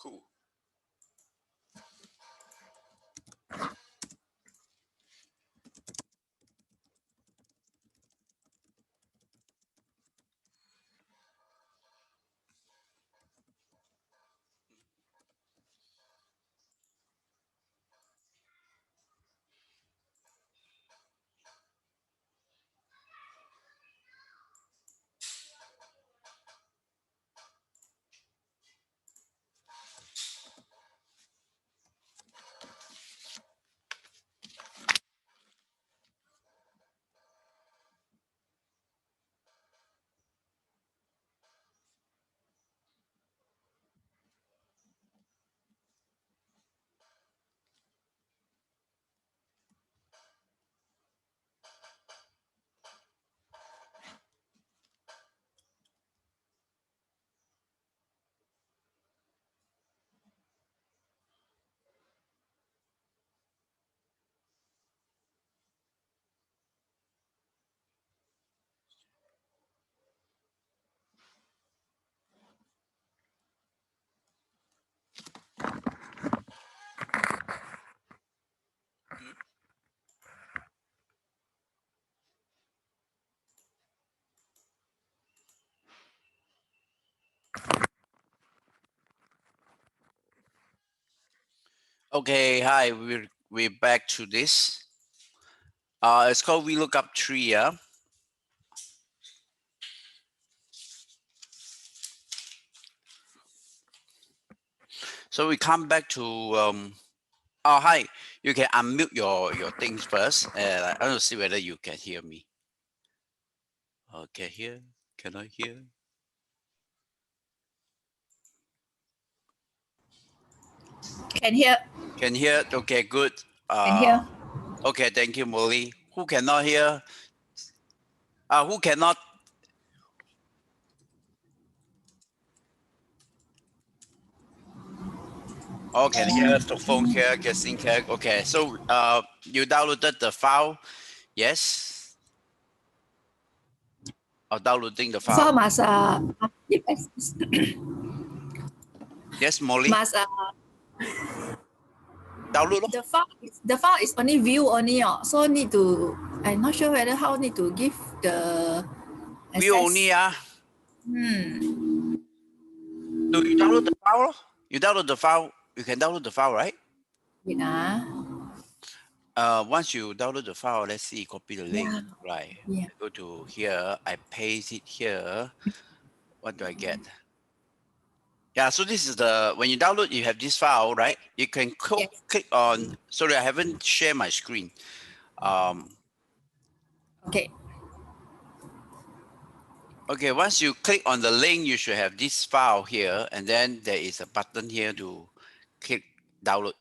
Cool. Okay, hi, we're back to this. It's called VLookup tree, yeah. So we come back to oh hi, you can unmute your things first. I want to see whether you can hear me. Okay, here. Can I hear? Can hear. Can hear? Okay, good. Can hear. Okay, thank you, Molly. Who cannot hear? Who cannot? Oh, can hear. The phone here, guessing here. Okay, so you downloaded the file? Yes. Or downloading the file? So must Yes, Molly. must Download. the file is only view only. So need to. I'm not sure whether how need to give the access. View only. Do you download the file? You download the file. You can download the file, right? Wait, Once you download the file, let's see, copy the link. Yeah. Right. Yeah. I go to here. I paste it here. What do I get? Yeah, so this is the, when you download, you have this file, right? You can Yes. click on, sorry, I haven't shared my screen. Okay. Okay, once you click on the link, you should have this file here, and then there is a button here to click download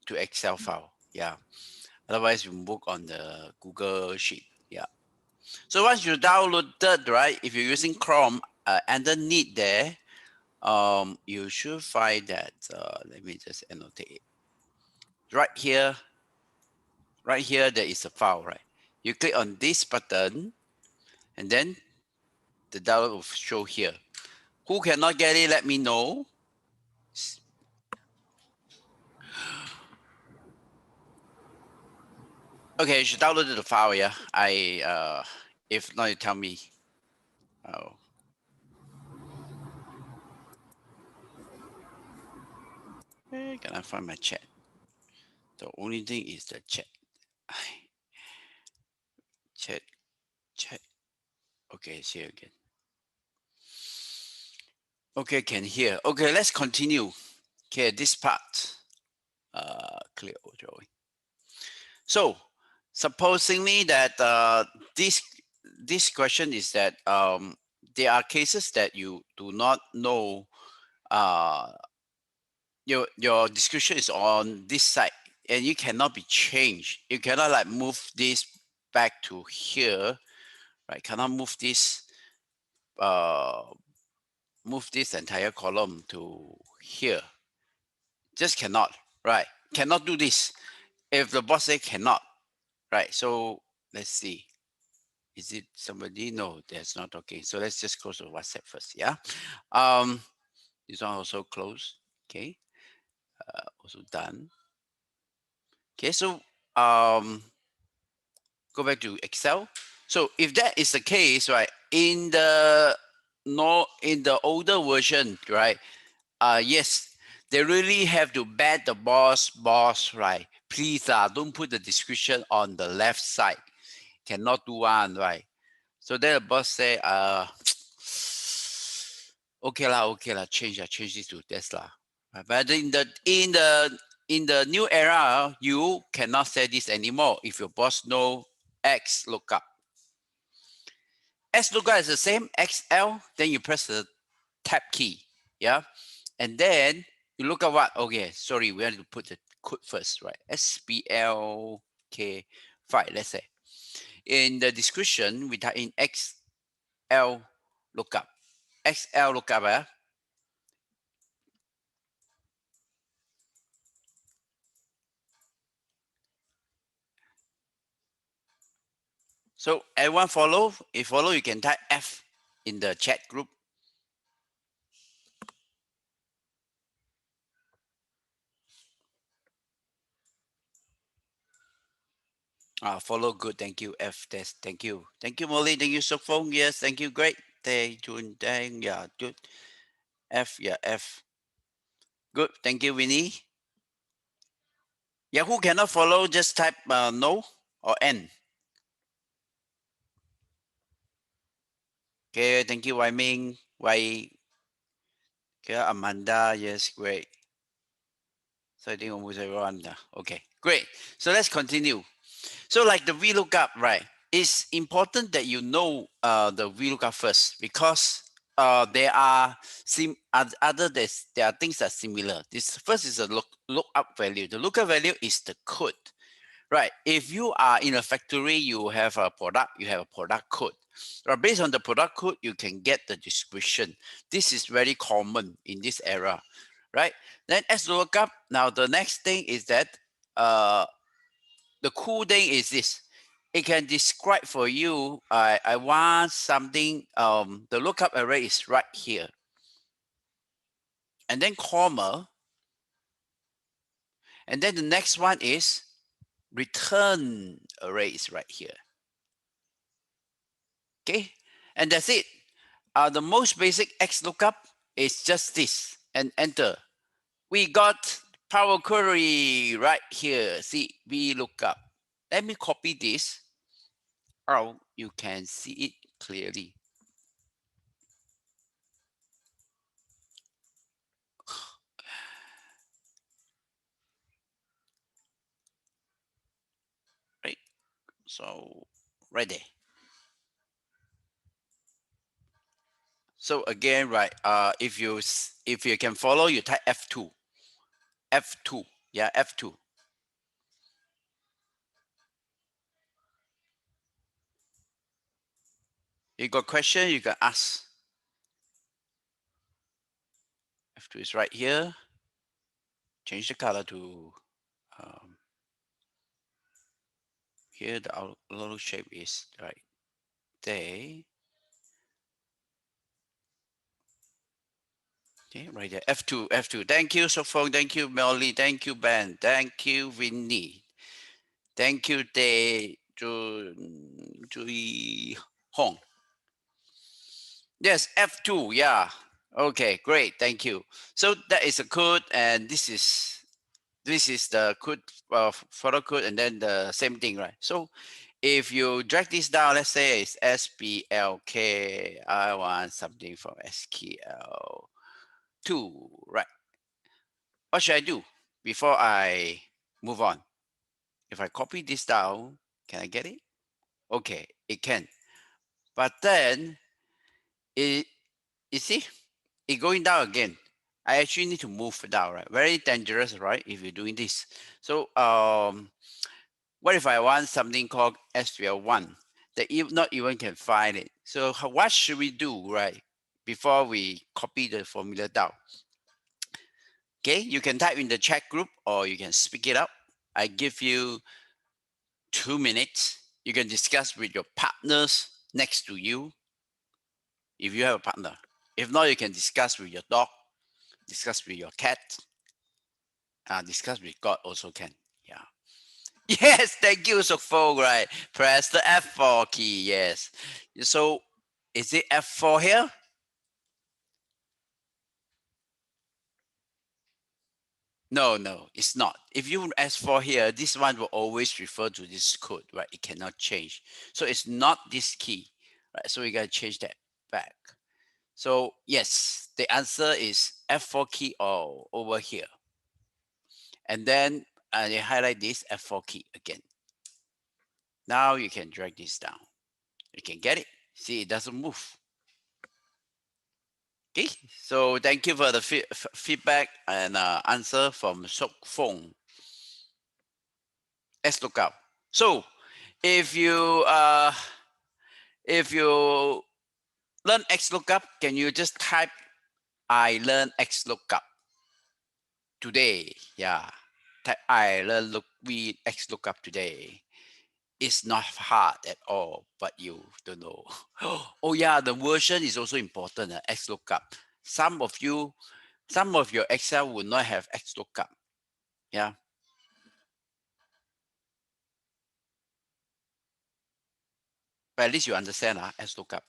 to Excel file. Yeah. Otherwise, you book on the Google Sheet. Yeah. So once you downloaded, right? If you're using Chrome, underneath there, you should find that. Let me just annotate it. Right here, there is a file, right? You click on this button, and then the download will show here. Who cannot get it? Let me know. Okay, you should download the file. Yeah, if not, you tell me. Oh. Where can I find my chat? The only thing is the chat. Chat. Okay, it's here again. Okay, can hear. Okay, let's continue. Okay, this part. Clear drawing. So, supposingly that this question is that there are cases that you do not know. Your description is on this side, and you cannot be changed. You cannot like move this back to here, right? Cannot move this entire column to here. Just cannot, right? Cannot do this. If the boss say cannot, right? So let's see. Is it somebody? No, that's not okay. So let's just close the WhatsApp first. Yeah. This one also close. Okay, also done. Okay, so um, go back to Excel. So if that is the case, right, in the no in the older version, right, yes, they really have to bet the boss, right? Please, don't put the description on the left side. Cannot do one, right? So then the boss say, okay lah, change this to Tesla. But in the new era, you cannot say this anymore. If your boss know X lookup, X lookup is the same XL. Then you press the tab key, yeah, and then you look at what? Okay, sorry, we have to put the code first, right? SPLK5, let's say. In the description, we type in XL lookup. XL lookup, so everyone follow. If follow, you can type F in the chat group. Follow good. Thank you. F test. Thank you. Thank you, Molly. Thank you, Sophone. Yes, thank you. Great. Tay Jun Dang. Yeah, good. F. Yeah, F. Good. Thank you, Winnie. Yeah, who cannot follow? Just type no or N. Okay. Thank you, Wai Ming. Wai. Okay, Amanda. Yes, great. So I think almost everyone. Okay, great. So let's continue. So like the VLookup, right? It's important that you know the VLookup first because there are there are things that are similar. This first is a lookup value. The lookup value is the code, right? If you are in a factory, you have a product, you have a product code. Based on the product code, you can get the description. This is very common in this era, right? Then as lookup, now the next thing is that uh, the cool thing is this. It can describe for you, I want something, the lookup array is right here. And then comma. And then the next one is return array is right here. Okay. And that's it. The most basic X lookup is just this and enter. We got Power Query right here. See, VLookup. Let me copy this. Oh, you can see it clearly. Right. So right there. So again, right? If you can follow, you type F2, F2, yeah, F2. You got question, you can ask. F2 is right here. Change the color to here. The little shape is right there. Okay, right there. F2, F2. Thank you, Sophon. Thank you, Melly. Thank you, Ben. Thank you, Vinny. Thank you, Tae Jui Hong. Yes, F2. Yeah. Okay, great. Thank you. So that is a code, and this is the code, photo code, and then the same thing, right? So if you drag this down, let's say it's SPLK. I want something from SQL2, right? What should I do before I move on? If I copy this down, can I get it? Okay, it can. But then it you see it going down again. I actually need to move down, right? Very dangerous, right? If you're doing this. So what if I want something called SQL1 that not even can find it? So what should we do, right? Before we copy the formula down. Okay, you can type in the chat group or you can speak it up. I give you 2 minutes. You can discuss with your partners next to you if you have a partner. If not, you can discuss with your dog. Discuss with your cat. Discuss with God also can. Yeah. Yes, thank you, Sokfo. Right. Press the F4 key. Yes. So is it F4 here? No, it's not. If you S4 here, this one will always refer to this code, right? It cannot change. So it's not this key, right? So we gotta change that back. So yes, the answer is F4 key or over here. And then you highlight this F4 key again. Now you can drag this down. You can get it. See, it doesn't move. Okay, so thank you for the feedback and answer from Sok Fong. XLookup. So if you learn XLookup, can you just type I learn XLookup today? Yeah, type I learn XLookup today. It's not hard at all, but you don't know. Oh yeah, the version is also important. XLookup. Some of your Excel will not have XLookup. Yeah. But at least you understand XLookup.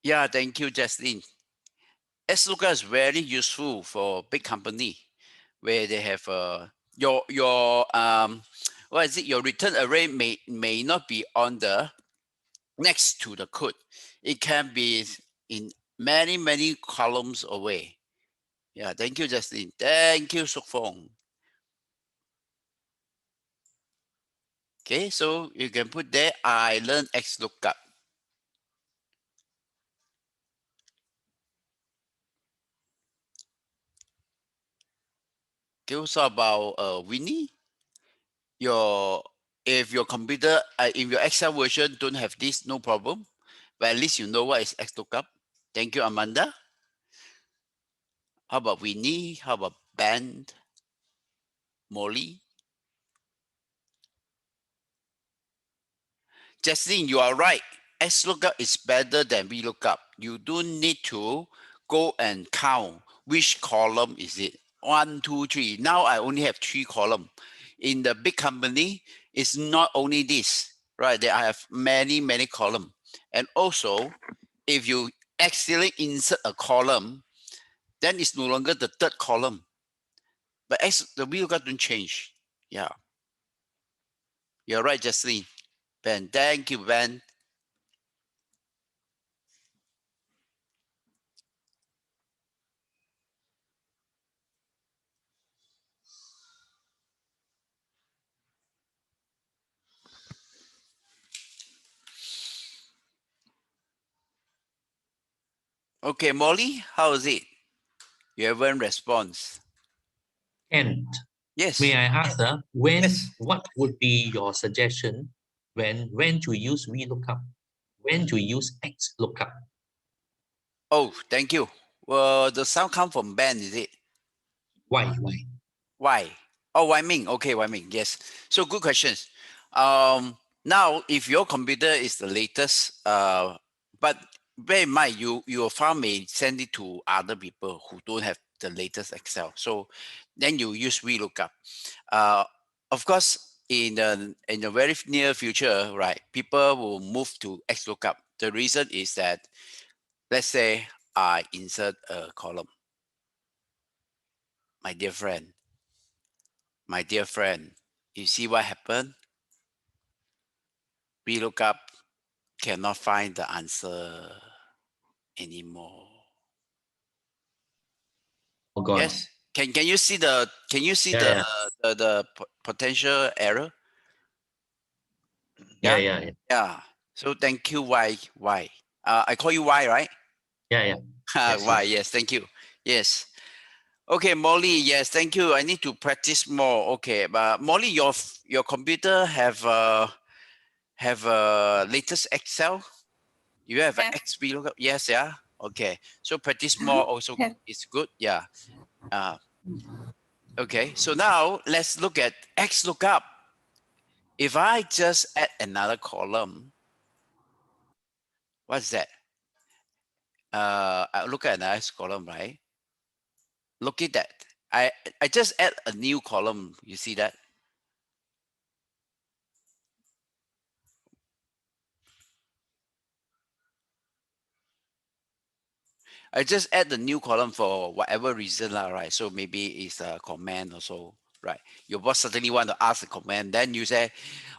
Yeah, thank you, Jaslyn. XLookup is very useful for big company where they have your what is it? Your return array may not be on the next to the code. It can be in many columns away. Yeah, thank you, Justin. Thank you, Sok Fong. Okay, so you can put there, I learned XLookup. Okay, also about Winnie, if your computer, if your Excel version don't have this, no problem. But at least you know what is XLookup. Thank you, Amanda. How about Winnie? How about Ben? Molly? Justin, you are right. XLookup is better than VLookup. You don't need to go and count which column is it. 1, 2, 3. Now I only have 3 columns. In the big company, it's not only this, right? They have many columns. And also, if you accidentally insert a column, then it's no longer the third column. But the VLookup don't change. Yeah. You're right, Justin. Ben, thank you, Ben. Okay, Molly, how is it? You haven't responded. And Yes. may I ask, what would be your suggestion when to use VLookup, when to use XLookup? Oh, thank you. Well, the sound come from Ben, is it? Why? Why? Oh, Why Ming. Okay, Why Ming. Yes. So good questions. Now if your computer is the latest, but bear in mind your file may send it to other people who don't have the latest Excel. So then you use VLookup. Of course, in the very near future, right, people will move to XLookup. The reason is that, let's say I insert a column. My dear friend, you see what happened? VLookup cannot find the answer anymore. Oh God. Yes. Can you see the the potential error? Yeah. So thank you. Why? I call you Y, right? Yeah. Why? Yes. Thank you. Yes. Okay, Molly. Yes, thank you. I need to practice more. Okay, but Molly, your computer have latest Excel. You have an XP lookup. Yes, yeah. Okay, so practice more also is good. Yeah. Okay, so now let's look at XLookup. If I just add another column, what's that? I look at a nice column, right? Look at that. I just add a new column. You see that? I just add the new column for whatever reason, right? So maybe it's a comment or so, right? Your boss certainly want to ask a comment. Then you say,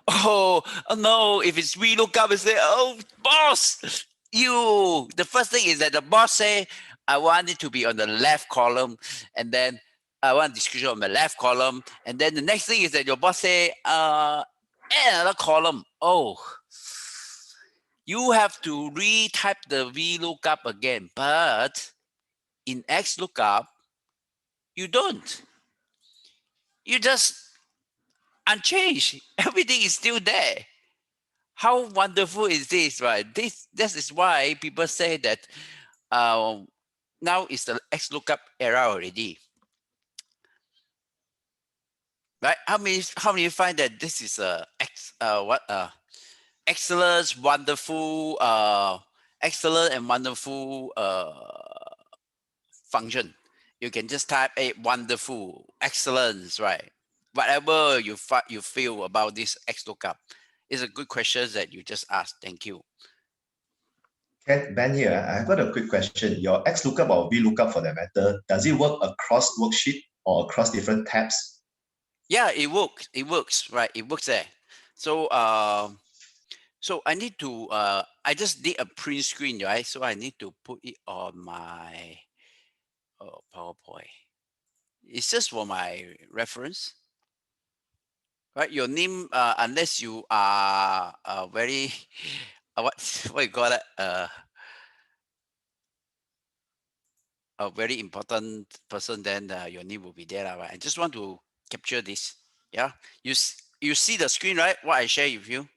oh no, if it's VLookup, you say, oh, boss, the first thing is that the boss say, I want it to be on the left column. And then I want description on the left column. And then the next thing is that your boss say, add another column. Oh, you have to retype the VLookup again. But in XLookup, you don't. You just unchanged. Everything is still there. How wonderful is this, right? This is why people say that now is the XLookup era already. Right? How many find that this is a excellent, wonderful, excellent and wonderful function? You can just type a wonderful, excellence, right? Whatever you feel about this XLookup is a good question that you just asked. Thank you. Ben here, I've got a quick question. Your XLookup or VLookup for that matter, does it work across worksheet or across different tabs? Yeah, it works. It works, right? It works there. So so I need to I just did a print screen, right? So I need to put it on my PowerPoint. It's just for my reference. Right, your name, unless you are very, what you call it, a very important person, then your name will be there, right? I just want to capture this. Yeah, you see the screen, right? What I share with you.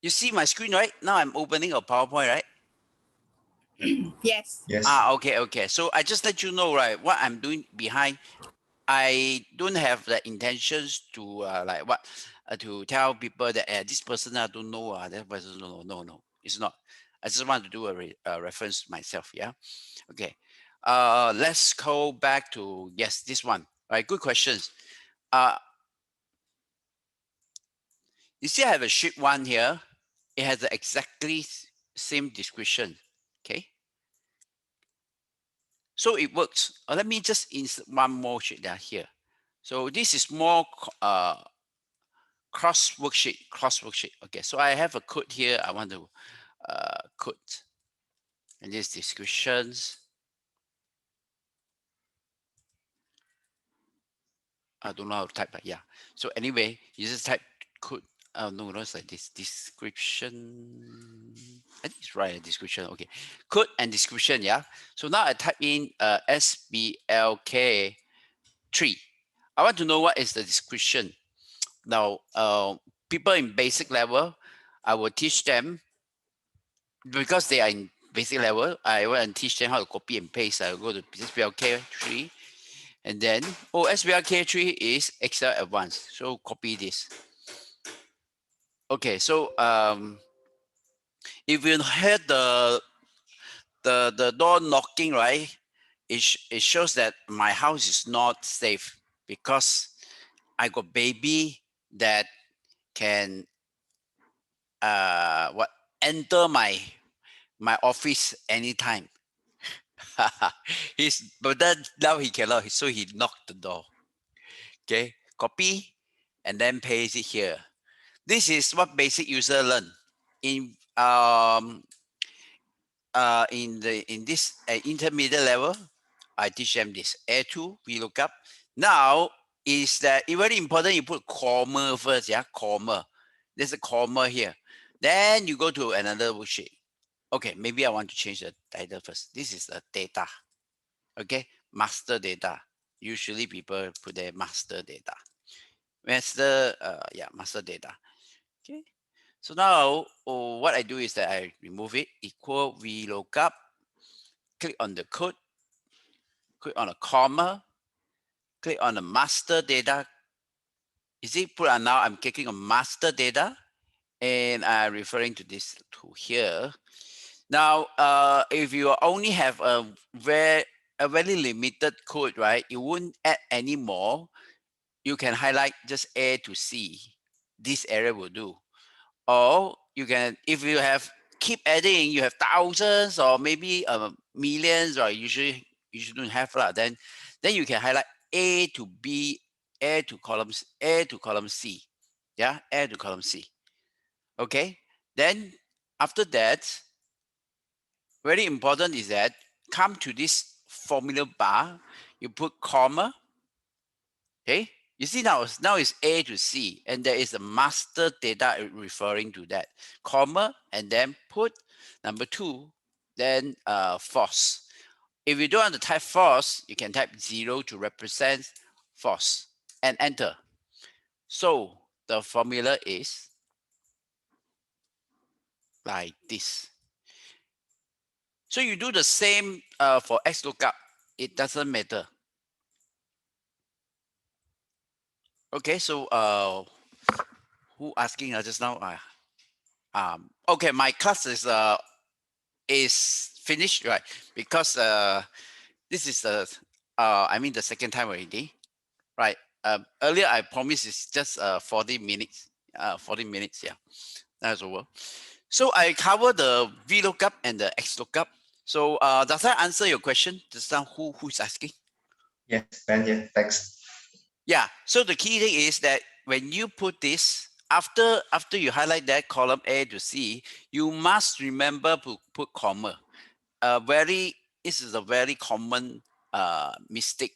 You see my screen, right? Now I'm opening a PowerPoint, right? Yes. Yes. Okay. So I just let you know, right? What I'm doing behind. I don't have the intentions to like what to tell people that this person I don't know, that person no, it's not. I just want to do a reference myself. Yeah. Okay. Let's go back to yes, this one. All right, good questions. You see, I have a sheet one here. It has the exactly same description. Okay. So it works. Let me just insert one more sheet down here. So this is more cross worksheet. Okay, so I have a code here. I want to code, and this descriptions. I don't know how to type, but yeah. So anyway, you just type code. Oh no, it's like this description. I think it's right. Description. Okay, code and description. Yeah. So now I type in SBLK 3. I want to know what is the description. Now, people in basic level, I will teach them because they are in basic level. I will teach them how to copy and paste. I will go to SBLK 3, and then SBLK 3 is Excel Advanced. So copy this. Okay, so if you heard the door knocking, right? It shows that my house is not safe because I got baby that can enter my office anytime. But then now he cannot, so he knocked the door. Okay, copy and then paste it here. This is what basic user learn in in this intermediate level. I teach them this A2 VLookup. Now is that it's very important you put comma first, yeah, comma. There's a comma here. Then you go to another worksheet. Okay, maybe I want to change the title first. This is the data. Okay, master data. Usually people put their master data. Master, master data. Okay. So now what I do is that I remove it, equal VLookup, click on the code, click on a comma, click on the master data. You see, now I'm clicking on master data and I'm referring to this to here. Now, if you only have a very limited code, right? You wouldn't add any more. You can highlight just A to C. This area will do. Or you can, if you have keep adding, you have thousands or maybe millions, or usually you shouldn't have that. Then you can highlight A to B, A to column C. Yeah, A to column C. Okay. Then after that, very important is that come to this formula bar, you put comma. Okay, you see now it's A to C, and there is a master data referring to that comma, and then put number 2, then false. If you don't want to type false, you can type 0 to represent false and enter. So the formula is like this. So you do the same for XLookup. It doesn't matter. Okay, so who asking just now? Okay, my class is finished, right? Because this is the I mean the second time already, right? Earlier I promised it's just 40 minutes. 40 minutes, yeah, that's over. So I cover the VLookup and the XLookup. So does that answer your question just now? Who's asking? Yes, Ben, yeah, thanks. Yeah. So the key thing is that when you put this after you highlight that column A to C, you must remember to put comma. This is a very common mistake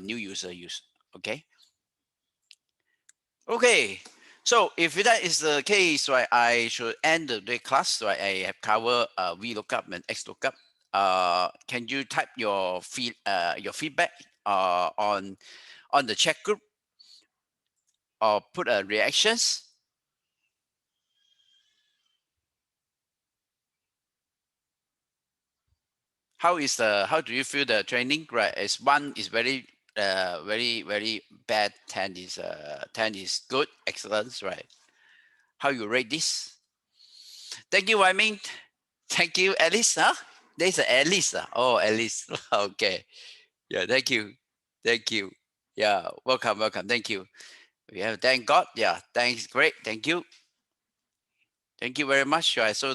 new user use. Okay. Okay. So if that is the case, right, I should end the class. Right, I have covered VLookup and XLookup. Can you type your feedback on the chat group, or put reactions? How do you feel the training? Right, is 1 is very very bad, 10 is good, excellent, right? How you rate this? Thank you, I mean. Thank you, Alice. Huh? There's Alice. Oh, Alice. Okay. Yeah, thank you. Thank you. Yeah, welcome. Thank you. We have thank God. Yeah, thanks. Great. Thank you. Thank you very much. Right. So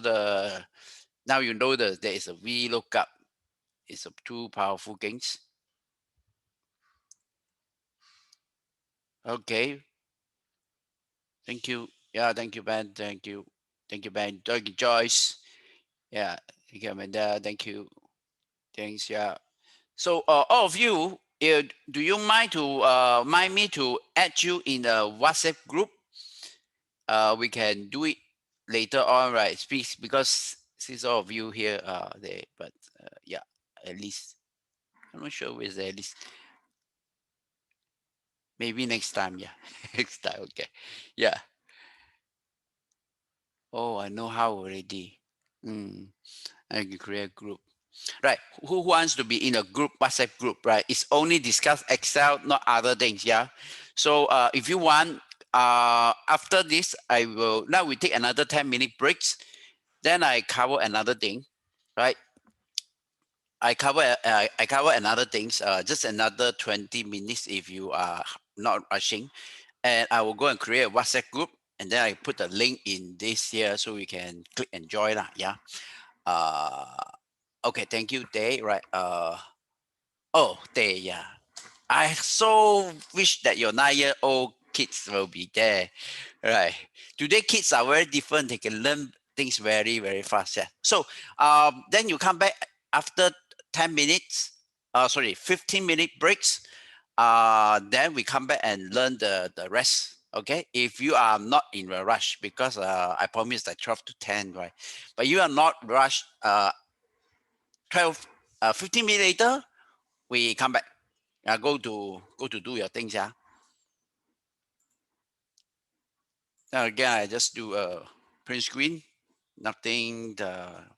now you know there is a VLookup. It's a 2 powerful things. Okay. Thank you. Yeah, thank you, Ben. Thank you. Thank you, Ben. Thank you, Joyce. Yeah. Thank you, Amanda. Thank you. Thanks. Yeah. So all of you, do you mind me to add you in a WhatsApp group? We can do it later on, right? Speaks because since all of you here are there, but yeah, at least I'm not sure where's the at least. Maybe next time, yeah. Next time, okay. Yeah. Oh, I know how already. I can create a group. Right. Who wants to be in a group, WhatsApp group, right? It's only discuss Excel, not other things, yeah? So if you want, after this, now we take another 10-minute breaks. Then I cover another thing, right? I cover another things, just another 20 minutes if you are not rushing. And I will go and create a WhatsApp group, and then I put the link in this here so we can click and join lah, yeah. Okay, thank you, Day. Right. Oh, Day, yeah. I so wish that your 9-year-old kids will be there. Right. Today kids are very different. They can learn things very, very fast. Yeah. So then you come back after 10 minutes. 15-minute breaks. Then we come back and learn the rest. Okay. If you are not in a rush, because I promised that 12 to 10, right? But you are not rushed. 15 minutes later, we come back. Go to do your things. Yeah. Now again, I just do a print screen, nothing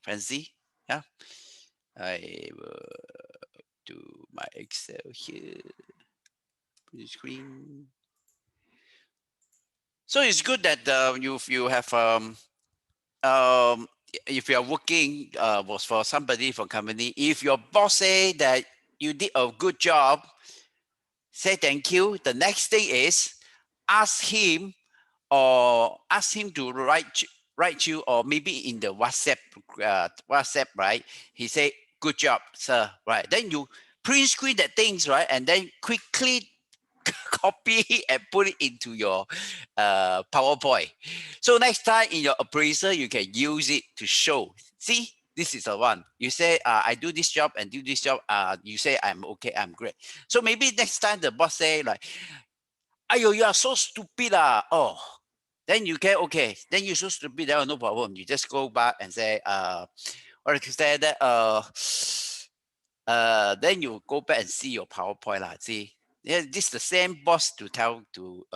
fancy. Yeah. I will do my Excel here. Print screen. So it's good that you have if you are working was for somebody from company, if your boss say that you did a good job, say thank you. The next thing is ask him to write you, or maybe in the WhatsApp, right? He say, good job, sir, right? Then you print screen that things, right? And then quickly copy and put it into your PowerPoint. So next time in your appraisal, you can use it to show. See, this is the one. You say, I do this job and do this job. You say, I'm okay, I'm great. So maybe next time the boss say like, ayo, you are so stupid. Oh, then you get, okay, then you're so stupid. No problem. You just go back and say, or you say that, then you go back and see your PowerPoint. See, yeah, this is the same boss to tell to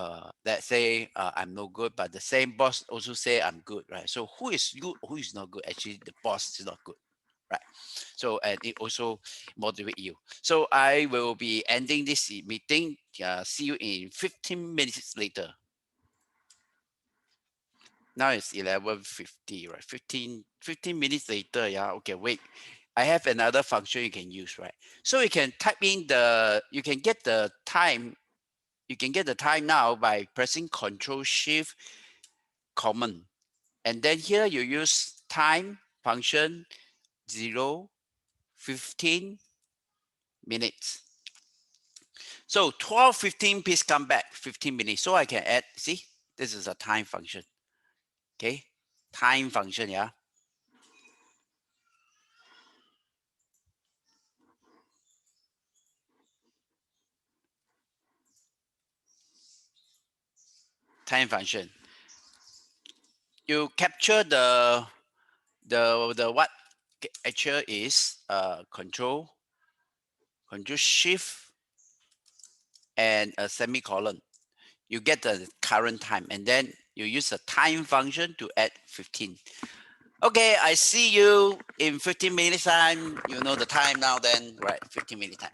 that say I'm no good, but the same boss also say I'm good, right? So who is good, who is not good? Actually, the boss is not good, right? So and it also motivate you. So I will be ending this meeting. See you in 15 minutes later. Now it's 11:50, right? 15 minutes later. Yeah. Okay. Wait. I have another function you can use, right? So you can type in you can get the time. You can get the time now by pressing Control-Shift Command. And then here you use time function 0, 15 minutes. So 12:15, please come back 15 minutes. So I can add, see, this is a time function. Okay. Time function, yeah. Time function. You capture the what actual is control shift and a semicolon. You get the current time, and then you use a time function to add 15. Okay, I see you in 15 minutes time. You know the time now then, right? 15 minute time.